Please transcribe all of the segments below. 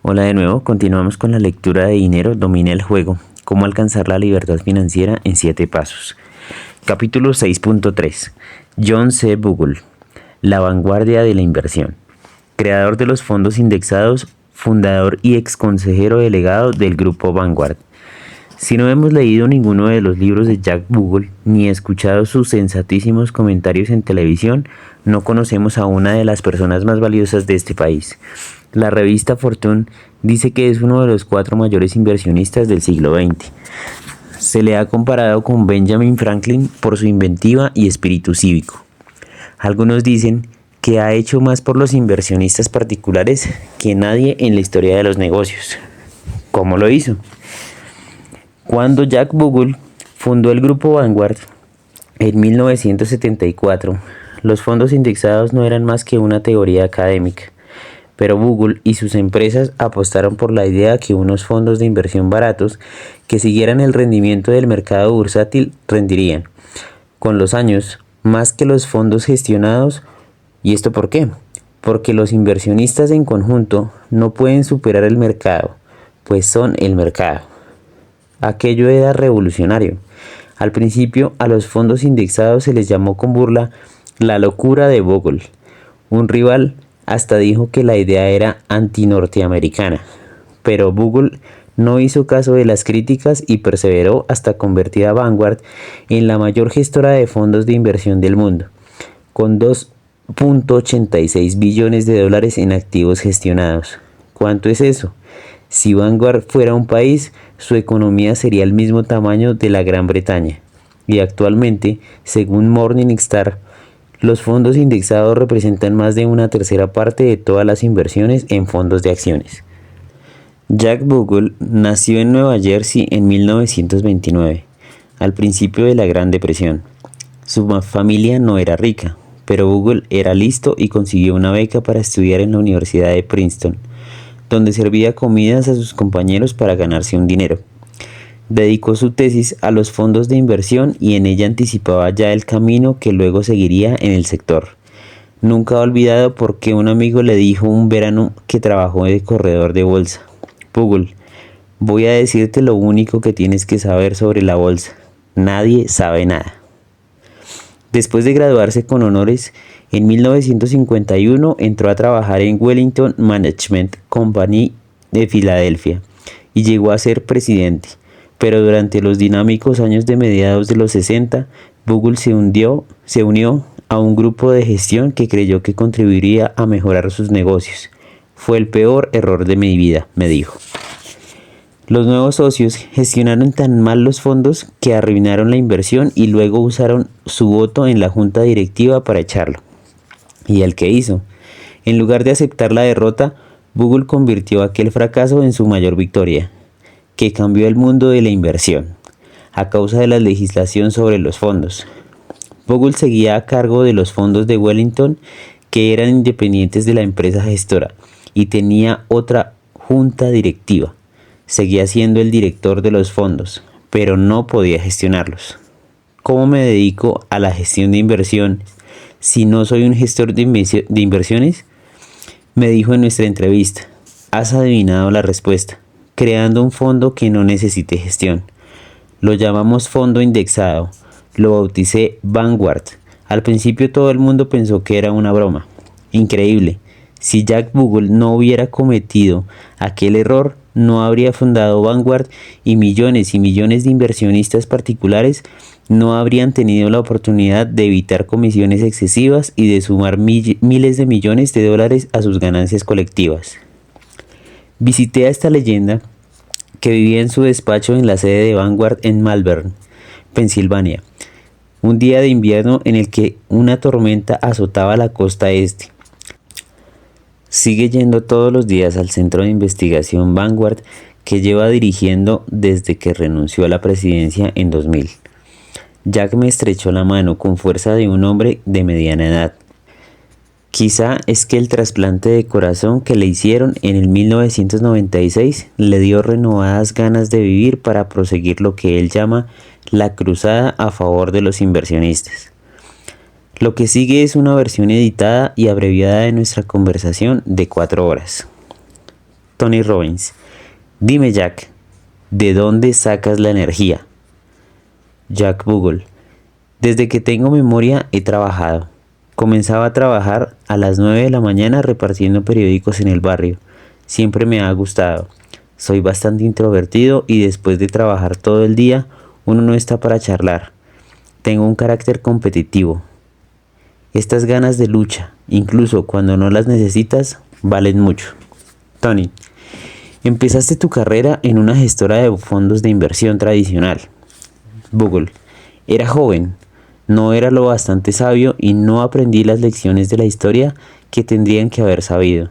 Hola de nuevo, continuamos con la lectura de Dinero domina el juego, cómo alcanzar la libertad financiera en 7 pasos. Capítulo 6.3. John C. Bogle, la vanguardia de la inversión. Creador de los fondos indexados, fundador y ex consejero delegado del grupo Vanguard. Si no hemos leído ninguno de los libros de Jack Bogle ni escuchado sus sensatísimos comentarios en televisión, no conocemos a una de las personas más valiosas de este país. La revista Fortune dice que es uno de los 4 mayores inversionistas del siglo XX. Se le ha comparado con Benjamin Franklin por su inventiva y espíritu cívico. Algunos dicen que ha hecho más por los inversionistas particulares que nadie en la historia de los negocios. ¿Cómo lo hizo? Cuando Jack Bogle fundó el grupo Vanguard en 1974, los fondos indexados no eran más que una teoría académica, pero Bogle y sus empresas apostaron por la idea que unos fondos de inversión baratos que siguieran el rendimiento del mercado bursátil rendirían, con los años, más que los fondos gestionados. ¿Y esto por qué? Porque los inversionistas en conjunto no pueden superar el mercado, pues son el mercado. Aquello era revolucionario. Al principio a los fondos indexados se les llamó con burla la locura de Bogle. Un rival hasta dijo que la idea era anti-norteamericana, pero Bogle no hizo caso de las críticas y perseveró hasta convertir a Vanguard en la mayor gestora de fondos de inversión del mundo, con 2.86 billones de dólares en activos gestionados. ¿Cuánto es eso? Si Vanguard fuera un país, su economía sería el mismo tamaño de la Gran Bretaña. Y actualmente, según Morningstar, los fondos indexados representan más de una tercera parte de todas las inversiones en fondos de acciones. Jack Bogle nació en Nueva Jersey en 1929, al principio de la Gran Depresión. Su familia no era rica, pero Bogle era listo y consiguió una beca para estudiar en la Universidad de Princeton, donde servía comidas a sus compañeros para ganarse un dinero. Dedicó su tesis a los fondos de inversión y en ella anticipaba ya el camino que luego seguiría en el sector. Nunca ha olvidado porque un amigo le dijo un verano que trabajó de corredor de bolsa: Bogle, voy a decirte lo único que tienes que saber sobre la bolsa. Nadie sabe nada. Después de graduarse con honores, en 1951 entró a trabajar en Wellington Management Company de Filadelfia y llegó a ser presidente. Pero durante los dinámicos años de mediados de los 60, Bogle se unió a un grupo de gestión que creyó que contribuiría a mejorar sus negocios. Fue el peor error de mi vida, me dijo. Los nuevos socios gestionaron tan mal los fondos que arruinaron la inversión y luego usaron su voto en la junta directiva para echarlo. ¿Y el qué hizo? En lugar de aceptar la derrota, Bogle convirtió aquel fracaso en su mayor victoria, que cambió el mundo de la inversión, a causa de la legislación sobre los fondos. Bogle seguía a cargo de los fondos de Wellington, que eran independientes de la empresa gestora, y tenía otra junta directiva. Seguía siendo el director de los fondos, pero no podía gestionarlos. ¿Cómo me dedico a la gestión de inversión si no soy un gestor de inversiones? Me dijo en nuestra entrevista. Has adivinado la respuesta. Creando un fondo que no necesite gestión. Lo llamamos fondo indexado. Lo bauticé Vanguard. Al principio todo el mundo pensó que era una broma. Increíble. Si Jack Bogle no hubiera cometido aquel error, no habría fundado Vanguard y millones de inversionistas particulares no habrían tenido la oportunidad de evitar comisiones excesivas y de sumar miles de millones de dólares a sus ganancias colectivas. Visité a esta leyenda, que vivía en su despacho en la sede de Vanguard en Malvern, Pensilvania, un día de invierno en el que una tormenta azotaba la costa este. Sigue yendo todos los días al centro de investigación Vanguard, que lleva dirigiendo desde que renunció a la presidencia en 2000. Jack me estrechó la mano con fuerza de un hombre de mediana edad. Quizá es que el trasplante de corazón que le hicieron en el 1996 le dio renovadas ganas de vivir para proseguir lo que él llama la cruzada a favor de los inversionistas. Lo que sigue es una versión editada y abreviada de nuestra conversación de 4 horas. Tony Robbins. Dime, Jack, ¿de dónde sacas la energía? Jack Bogle. Desde que tengo memoria he trabajado. Comenzaba a trabajar a las 9 de la mañana repartiendo periódicos en el barrio. Siempre me ha gustado. Soy bastante introvertido y después de trabajar todo el día, uno no está para charlar. Tengo un carácter competitivo. Estas ganas de lucha, incluso cuando no las necesitas, valen mucho. Tony, empezaste tu carrera en una gestora de fondos de inversión tradicional. Bogle, era joven, no era lo bastante sabio y no aprendí las lecciones de la historia que tendrían que haber sabido,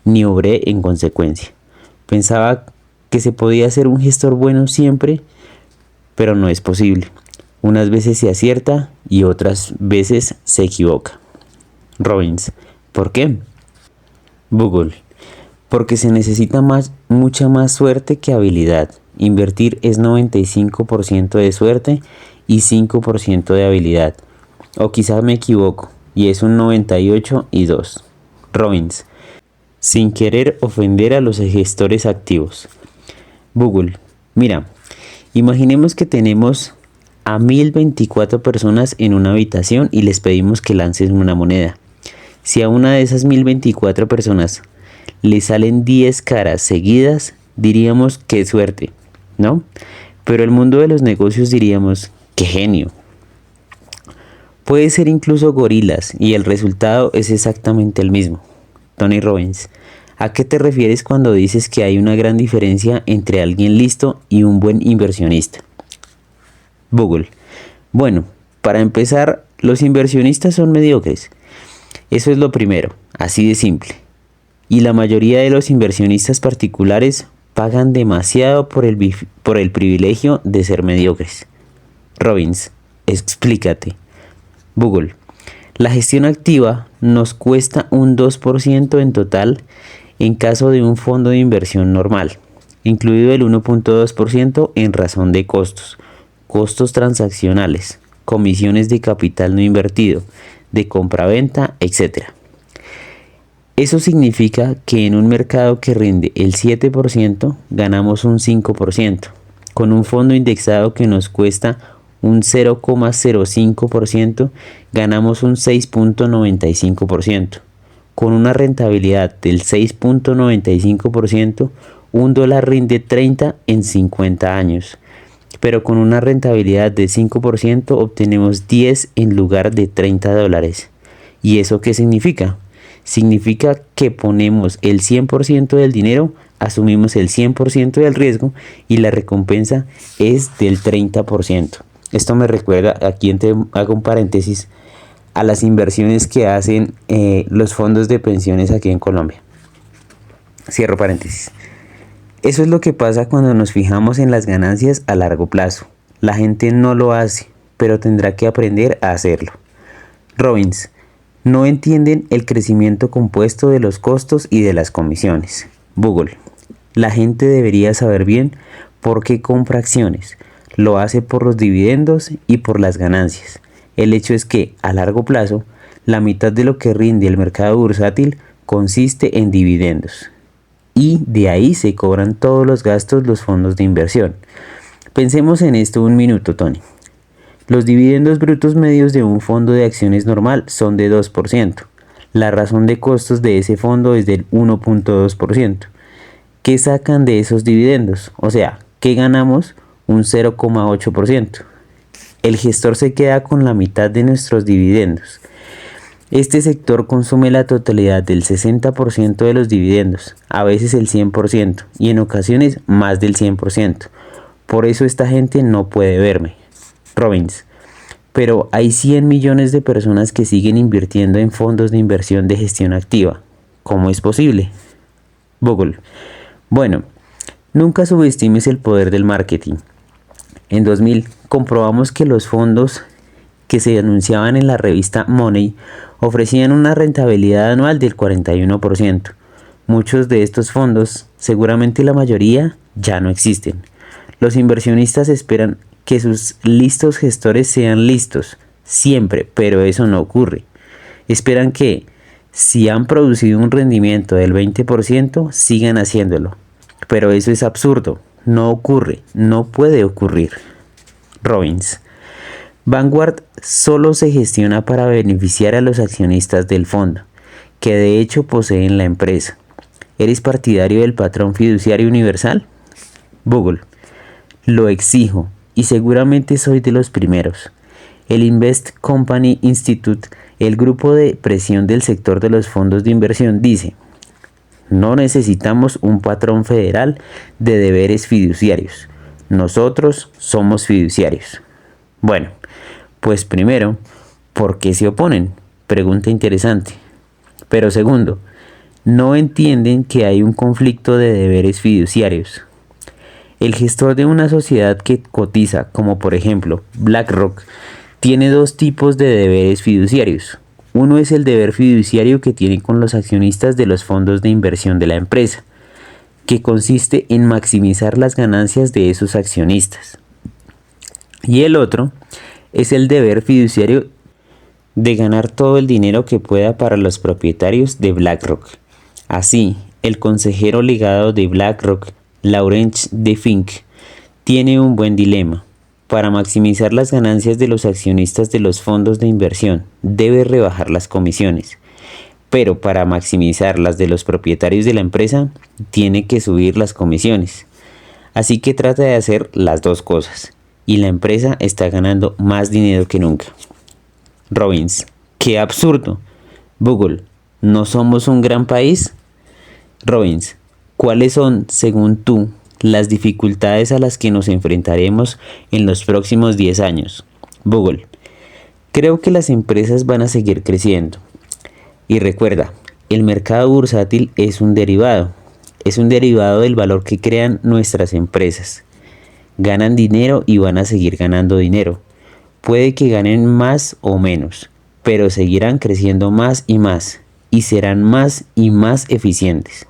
ni obré en consecuencia. Pensaba que se podía ser un gestor bueno siempre, pero no es posible. Unas veces se acierta y otras veces se equivoca. Robbins, ¿por qué? Bogle, porque se necesita mucha más suerte que habilidad. Invertir es 95% de suerte y 5% de habilidad. O quizás me equivoco y es un 98 y 2. Robbins, sin querer ofender a los gestores activos. Bogle, mira, imaginemos que tenemos a 1024 personas en una habitación y les pedimos que lancen una moneda. Si a una de esas 1024 personas le salen 10 caras seguidas, diríamos qué suerte, ¿no? Pero el mundo de los negocios diríamos qué genio. Puede ser incluso gorilas y el resultado es exactamente el mismo. Tony Robbins, ¿a qué te refieres cuando dices que hay una gran diferencia entre alguien listo y un buen inversionista? Bogle, bueno, para empezar, los inversionistas son mediocres. Eso es lo primero, así de simple. Y la mayoría de los inversionistas particulares pagan demasiado por el privilegio de ser mediocres. Robbins, explícate. Bogle, la gestión activa nos cuesta un 2% en total en caso de un fondo de inversión normal, incluido el 1.2% en razón de costos, costos transaccionales, comisiones de capital no invertido, de compraventa, etc. Eso significa que en un mercado que rinde el 7%, ganamos un 5%, con un fondo indexado que nos cuesta un 0,05%, ganamos un 6.95%. Con una rentabilidad del 6.95%, un dólar rinde 30 en 50 años. Pero con una rentabilidad de 5% obtenemos 10 en lugar de 30 dólares. ¿Y eso qué significa? Significa que ponemos el 100% del dinero, asumimos el 100% del riesgo y la recompensa es del 30%. Esto me recuerda, aquí hago un paréntesis, a las inversiones que hacen los fondos de pensiones aquí en Colombia. Cierro paréntesis. Eso es lo que pasa cuando nos fijamos en las ganancias a largo plazo. La gente no lo hace, pero tendrá que aprender a hacerlo. Robbins, no entienden el crecimiento compuesto de los costos y de las comisiones. Bogle, la gente debería saber bien por qué compra acciones. Lo hace por los dividendos y por las ganancias. El hecho es que, a largo plazo, la mitad de lo que rinde el mercado bursátil consiste en dividendos. Y de ahí se cobran todos los gastos los fondos de inversión. Pensemos en esto un minuto, Tony. Los dividendos brutos medios de un fondo de acciones normal son de 2%. La razón de costos de ese fondo es del 1.2%. ¿Qué sacan de esos dividendos? O sea, ¿qué ganamos? Un 0,8%. El gestor se queda con la mitad de nuestros dividendos. Este sector consume la totalidad del 60% de los dividendos, a veces el 100% y en ocasiones más del 100%. Por eso esta gente no puede verme. Robbins, pero hay 100 millones de personas que siguen invirtiendo en fondos de inversión de gestión activa. ¿Cómo es posible? Bogle, bueno, nunca subestimes el poder del marketing. En 2000 comprobamos que los fondos que se anunciaban en la revista Money ofrecían una rentabilidad anual del 41%. Muchos de estos fondos, seguramente la mayoría, ya no existen. Los inversionistas esperan que sus listos gestores sean listos, siempre, pero eso no ocurre. Esperan que, Si han producido un rendimiento del 20%, sigan haciéndolo. Pero eso es absurdo. No ocurre, no puede ocurrir. Robbins. Vanguard solo se gestiona para beneficiar a los accionistas del fondo, que de hecho poseen la empresa. ¿Eres partidario del patrón fiduciario universal? Google. Lo exijo y seguramente soy de los primeros. El Invest Company Institute, el grupo de presión del sector de los fondos de inversión, dice: no necesitamos un patrón federal de deberes fiduciarios. Nosotros somos fiduciarios. Bueno, pues primero, ¿por qué se oponen? Pregunta interesante. Pero segundo, no entienden que hay un conflicto de deberes fiduciarios. El gestor de una sociedad que cotiza, como por ejemplo BlackRock, tiene dos tipos de deberes fiduciarios. Uno es el deber fiduciario que tiene con los accionistas de los fondos de inversión de la empresa, que consiste en maximizar las ganancias de esos accionistas. Y el otro es el deber fiduciario de ganar todo el dinero que pueda para los propietarios de BlackRock. Así, el consejero legado de BlackRock, Laurence de Fink, tiene un buen dilema. Para maximizar las ganancias de los accionistas de los fondos de inversión, debe rebajar las comisiones. Pero para maximizar las de los propietarios de la empresa, tiene que subir las comisiones. Así que trata de hacer las dos cosas. Y la empresa está ganando más dinero que nunca. Robbins. ¡Qué absurdo! Google. ¿No somos un gran país? Robbins. ¿Cuáles son, según tú, las dificultades a las que nos enfrentaremos en los próximos 10 años? Google. Creo que las empresas van a seguir creciendo. Y recuerda, el mercado bursátil es un derivado. Es un derivado del valor que crean nuestras empresas. Ganan dinero y van a seguir ganando dinero. Puede que ganen más o menos, pero seguirán creciendo más y serán más y más eficientes.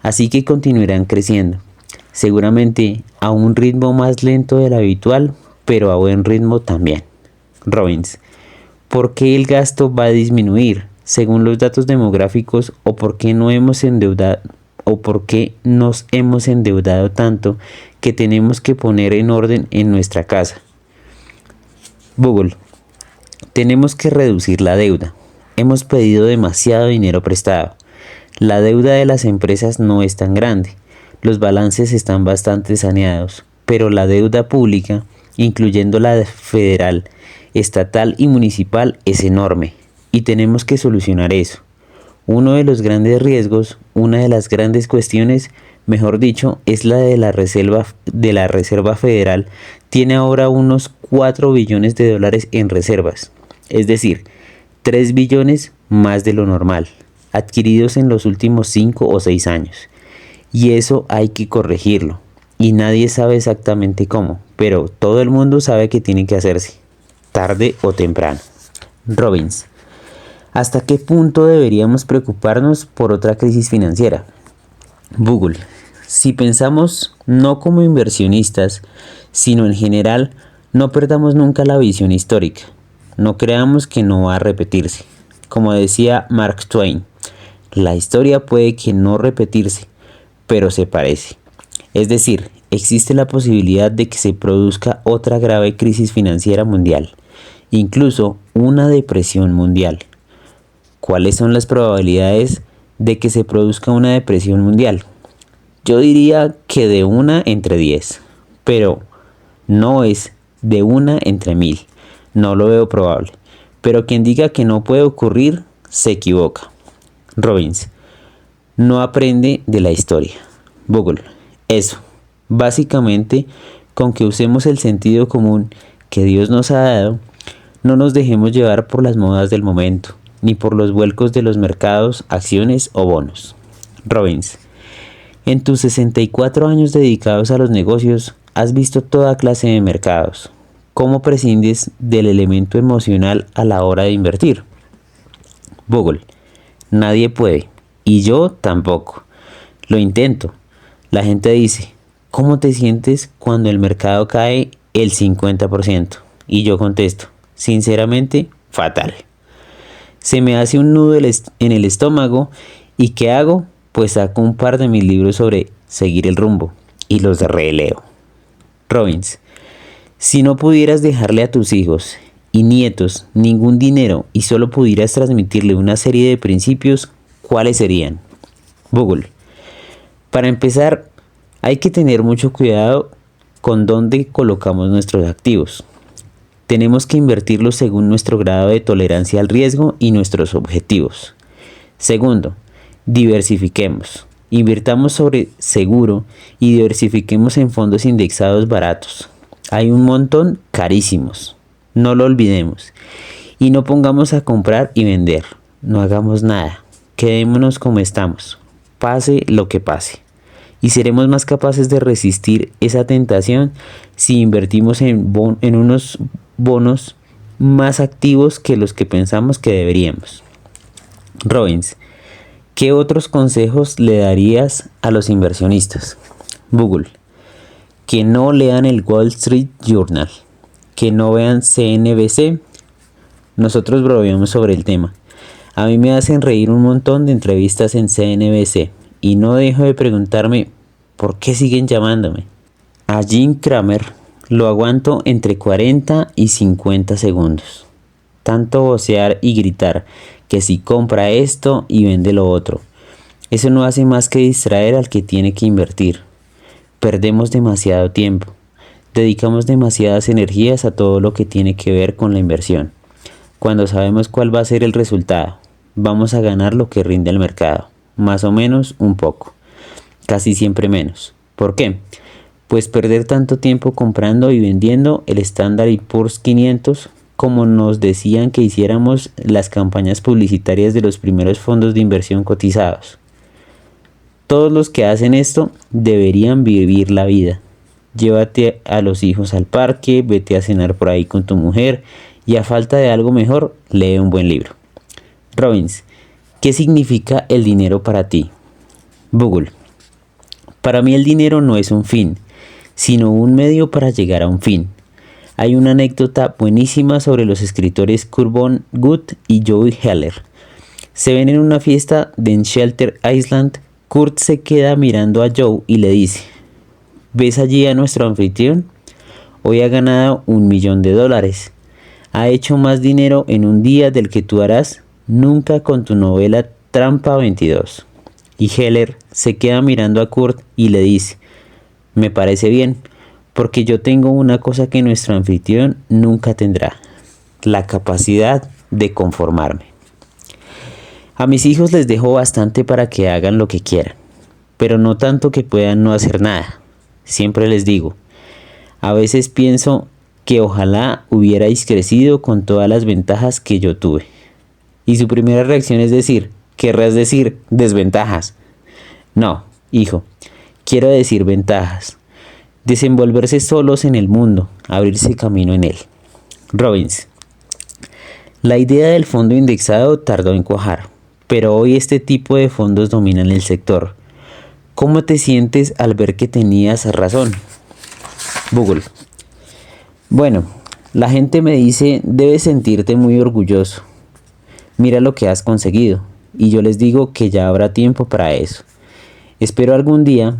Así que continuarán creciendo, seguramente a un ritmo más lento del habitual, pero a buen ritmo también. Robbins. ¿Por qué el gasto va a disminuir según los datos demográficos o por qué nos hemos endeudado tanto que tenemos que poner en orden en nuestra casa? Google. Tenemos que reducir la deuda. Hemos pedido demasiado dinero prestado. La deuda de las empresas no es tan grande. Los balances están bastante saneados, pero la deuda pública, incluyendo la federal, estatal y municipal, es enorme y tenemos que solucionar eso. Uno de los grandes riesgos, una de las grandes cuestiones, mejor dicho, es la de la Reserva Federal. Tiene ahora unos 4 billones de dólares en reservas, es decir, 3 billones más de lo normal, adquiridos en los últimos 5 o 6 años. Y eso hay que corregirlo. Y nadie sabe exactamente cómo, pero todo el mundo sabe que tiene que hacerse, tarde o temprano. Robbins. ¿Hasta qué punto deberíamos preocuparnos por otra crisis financiera? Google. Si pensamos no como inversionistas, sino en general, no perdamos nunca la visión histórica. No creamos que no va a repetirse. Como decía Mark Twain, la historia puede que no repetirse, pero se parece. Es decir, existe la posibilidad de que se produzca otra grave crisis financiera mundial, incluso una depresión mundial. ¿Cuáles son las probabilidades de que se produzca una depresión mundial? Yo diría que de 1 entre 10, pero no es de 1 entre 1000. No lo veo probable, pero quien diga que no puede ocurrir se equivoca. Robbins. No aprende de la historia. Google. Eso. Básicamente, con que usemos el sentido común que Dios nos ha dado, no nos dejemos llevar por las modas del momento, ni por los vuelcos de los mercados, acciones o bonos. Robbins. En tus 64 años dedicados a los negocios, has visto toda clase de mercados. ¿Cómo prescindes del elemento emocional a la hora de invertir? Google. Nadie puede, y yo tampoco. Lo intento. La gente dice, ¿cómo te sientes cuando el mercado cae el 50%? Y yo contesto, sinceramente, fatal. Se me hace un nudo en el estómago y ¿qué hago? Pues saco un par de mis libros sobre seguir el rumbo y los releo. Robbins, si no pudieras dejarle a tus hijos y nietos ningún dinero y solo pudieras transmitirle una serie de principios, ¿cuáles serían? Google. Para empezar, hay que tener mucho cuidado con dónde colocamos nuestros activos. Tenemos que invertirlos según nuestro grado de tolerancia al riesgo y nuestros objetivos. Segundo, diversifiquemos. Invirtamos sobre seguro y diversifiquemos en fondos indexados baratos. Hay un montón carísimos. No lo olvidemos. Y no pongamos a comprar y vender. No hagamos nada. Quedémonos como estamos. Pase lo que pase. Y seremos más capaces de resistir esa tentación si invertimos en unos bonos más activos que los que pensamos que deberíamos. Robbins, ¿qué otros consejos le darías a los inversionistas? Google, que no lean el Wall Street Journal, que no vean CNBC. Nosotros bromeamos sobre el tema. A mí me hacen reír un montón de entrevistas en CNBC y no dejo de preguntarme ¿por qué siguen llamándome? A Jim Cramer lo aguanto entre 40 y 50 segundos. Tanto vocear y gritar que si compra esto y vende lo otro. Eso no hace más que distraer al que tiene que invertir. Perdemos demasiado tiempo. Dedicamos demasiadas energías a todo lo que tiene que ver con la inversión. Cuando sabemos cuál va a ser el resultado, vamos a ganar lo que rinde el mercado. Más o menos un poco. Casi siempre menos. ¿Por qué? Pues perder tanto tiempo comprando y vendiendo el Standard & Poor's 500 como nos decían que hiciéramos las campañas publicitarias de los primeros fondos de inversión cotizados. Todos los que hacen esto deberían vivir la vida. Llévate a los hijos al parque, vete a cenar por ahí con tu mujer y a falta de algo mejor, lee un buen libro. Robbins, ¿qué significa el dinero para ti? Google, para mí el dinero no es un fin, sino un medio para llegar a un fin. Hay una anécdota buenísima sobre los escritores Kurt Vonnegut y Joe Heller. Se ven en una fiesta de Shelter Island. Kurt se queda mirando a Joe y le dice: ¿ves allí a nuestro anfitrión? Hoy ha ganado $1.000.000. Ha hecho más dinero en un día del que tú harás nunca con tu novela Trampa 22. Y Heller se queda mirando a Kurt y le dice: me parece bien, porque yo tengo una cosa que nuestro anfitrión nunca tendrá: la capacidad de conformarme. A mis hijos les dejo bastante para que hagan lo que quieran, pero no tanto que puedan no hacer nada. Siempre les digo, a veces pienso que ojalá hubierais crecido con todas las ventajas que yo tuve. Y su primera reacción es decir, ¿querrás decir desventajas? No, hijo, quiero decir ventajas. Desenvolverse solos en el mundo, abrirse camino en él. Robbins, la idea del fondo indexado tardó en cuajar, pero hoy este tipo de fondos dominan el sector. ¿Cómo te sientes al ver que tenías razón? Google. Bueno, la gente me dice, debes sentirte muy orgulloso. Mira lo que has conseguido. Y yo les digo que ya habrá tiempo para eso. Espero algún día,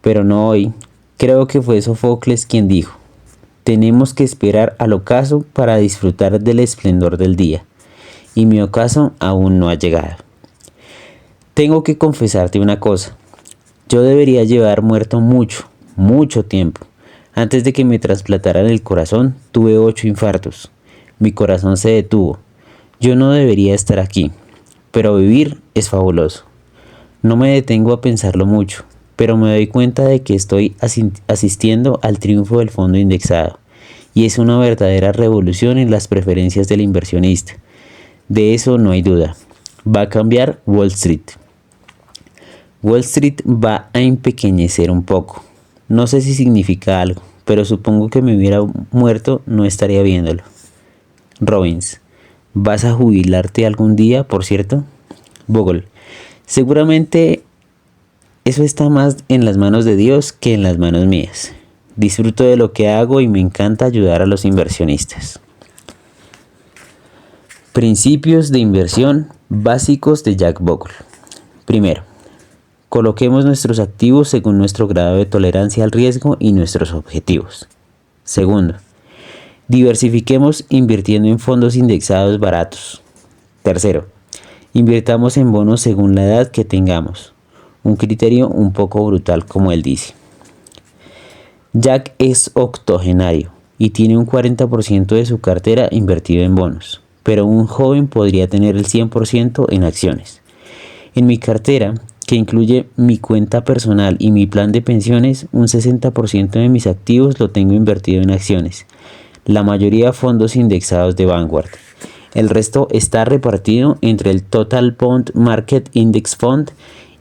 pero no hoy. Creo que fue Sófocles quien dijo: tenemos que esperar al ocaso para disfrutar del esplendor del día. Y mi ocaso aún no ha llegado. Tengo que confesarte una cosa. Yo debería llevar muerto mucho tiempo. Antes de que me trasplantaran el corazón, tuve 8 infartos. Mi corazón se detuvo. Yo no debería estar aquí, pero vivir es fabuloso. No me detengo a pensarlo mucho, pero me doy cuenta de que estoy asistiendo al triunfo del fondo indexado, y es una verdadera revolución en las preferencias del inversionista. De eso no hay duda. Va a cambiar Wall Street. Wall Street va a empequeñecer un poco. No sé si significa algo, pero supongo que me hubiera muerto no estaría viéndolo. Robbins, ¿vas a jubilarte algún día, por cierto? Bogle, seguramente eso está más en las manos de Dios que en las manos mías. Disfruto de lo que hago y me encanta ayudar a los inversionistas. Principios de inversión básicos de Jack Bogle. Primero, coloquemos nuestros activos según nuestro grado de tolerancia al riesgo y nuestros objetivos. Segundo, diversifiquemos invirtiendo en fondos indexados baratos. Tercero, invirtamos en bonos según la edad que tengamos. Un criterio un poco brutal, como él dice. Jack es octogenario y tiene un 40% de su cartera invertido en bonos, pero un joven podría tener el 100% en acciones. En mi cartera, que incluye mi cuenta personal y mi plan de pensiones, un 60% de mis activos lo tengo invertido en acciones, la mayoría fondos indexados de Vanguard. El resto está repartido entre el Total Bond Market Index Fund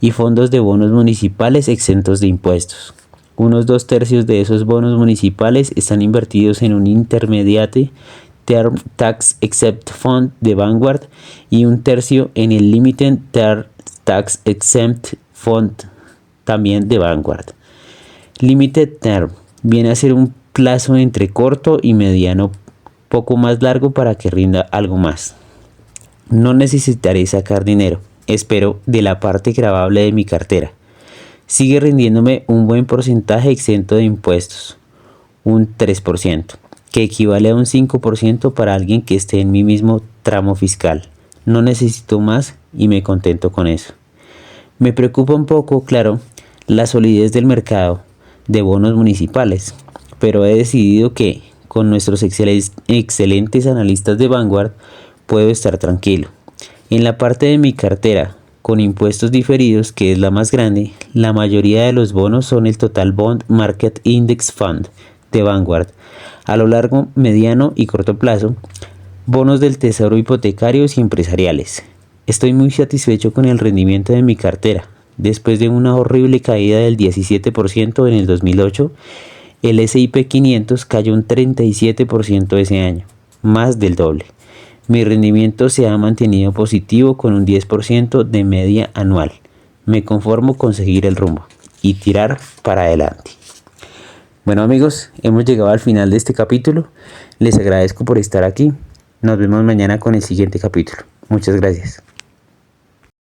y fondos de bonos municipales exentos de impuestos. Unos 2/3 de esos bonos municipales están invertidos en un Intermediate Term Tax Exempt Fund de Vanguard y 1/3 en el Limited Term Tax Exempt Fund también de Vanguard. Limited Term viene a ser un plazo entre corto y mediano, poco más largo para que rinda algo más. No necesitaré sacar dinero, espero, de la parte gravable de mi cartera. Sigue rindiéndome un buen porcentaje exento de impuestos, un 3%, que equivale a un 5% para alguien que esté en mi mismo tramo fiscal. No necesito más y me contento con eso. Me preocupa un poco, claro, la solidez del mercado de bonos municipales, pero he decidido que, con nuestros excelentes analistas de Vanguard, puedo estar tranquilo. En la parte de mi cartera, con impuestos diferidos, que es la más grande, la mayoría de los bonos son el Total Bond Market Index Fund de Vanguard. A lo largo, mediano y corto plazo, bonos del tesoro hipotecarios y empresariales. Estoy muy satisfecho con el rendimiento de mi cartera. Después de una horrible caída del 17% en el 2008, el S&P 500 cayó un 37% ese año, más del doble. Mi rendimiento se ha mantenido positivo con un 10% de media anual. Me conformo con seguir el rumbo y tirar para adelante. Bueno amigos, hemos llegado al final de este capítulo. Les agradezco por estar aquí. Nos vemos mañana con el siguiente capítulo. Muchas gracias.